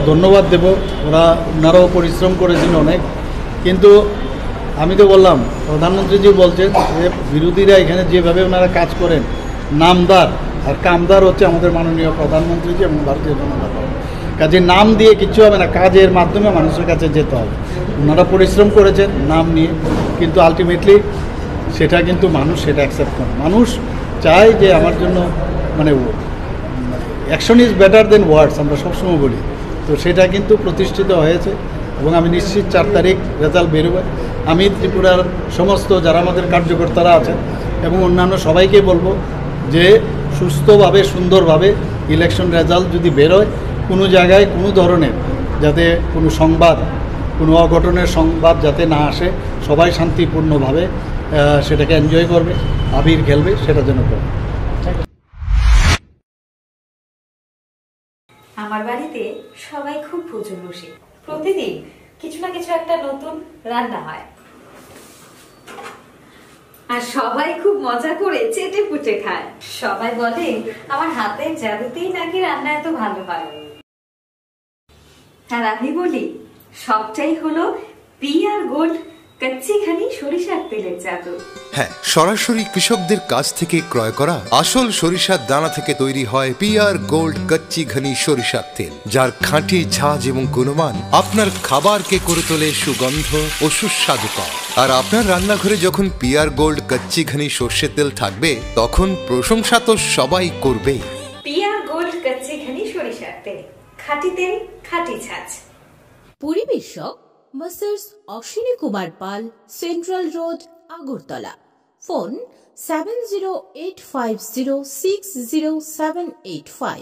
ধন্যবাদ দেব। ওনারাও পরিশ্রম করেছেন অনেক, কিন্তু আমি তো বললাম প্রধানমন্ত্রীজি বলছেন যে বিরোধীরা এখানে যেভাবে ওনারা কাজ করেন, নামদার আর কামদার হচ্ছে আমাদের মাননীয় প্রধানমন্ত্রীজি এবং ভারতীয় জনতা দল। কাজে নাম দিয়ে কিচ্ছু হবে না, কাজের মাধ্যমে মানুষের কাছে যেতে হবে। ওনারা পরিশ্রম করেছেন নাম নিয়ে, কিন্তু আলটিমেটলি সেটা কিন্তু মানুষ সেটা অ্যাকসেপ্ট করে। মানুষ চায় যে আমার জন্য মানে অ্যাকশন ইজ বেটার দেন ওয়ার্ডস, আমরা সবসময় বলি। তো সেটা কিন্তু প্রতিষ্ঠিত হয়েছে এবং আমি নিশ্চিত 4 তারিখ রেজাল্ট বেরোবে। আমি ত্রিপুরার সমস্ত যারা আমাদের কার্যকর্তারা আছেন এবং অন্যান্য সবাইকে বলবো যে সুস্থভাবে সুন্দরভাবে ইলেকশন রেজাল্ট যদি বেরোয়, কোনো জায়গায় কোনো ধরনের যাতে কোনো সংবাদ, কোনো অঘটনের সংবাদ যাতে না আসে, সবাই শান্তিপূর্ণভাবে সেটাকে এনজয় করবে, আবির খেলবে, সেটা যেন করবে। আমার বাড়িতে সবাই খুব ভোজন বসে, প্রতিদিন কিছু না কিছু একটা নতুন রান্না হয়, আর সবাই খুব মজা করে চেটে পুটে খায়। সবাই বলে আমার হাতের জাদুতেই নাকি রান্না এত ভালো হয়। আর আমি বলি সবটাই হলো পিআর গোল্ড কচ্চি ঘনি সরিষার তেলের জাদু। হ্যাঁ, সরাসরি কৃষকদের কাছ থেকে ক্রয় করা আসল সরিষার দানা থেকে তৈরি হয় পিআর গোল্ড কচ্চি ঘনি সরিষার তেল, যার খাঁটি ঝাঁজ এবং গুণমান আপনার খাবারকে করে তোলে সুগন্ধ ও সুস্বাদুকর। আর আপনার রান্নাঘরে যখন পিআর গোল্ড কচ্চি ঘনি সর্ষের তেল থাকবে, তখন প্রশংসা তো সবাই করবে। পিআর গোল্ড কচ্চি ঘনি সরিষার তেল, খাঁটি তেল, খাঁটি ঝাঁজ। পরিবেশক Messrs Ashwini Kumar Pal, central road, Agartala. Phone 7085060785।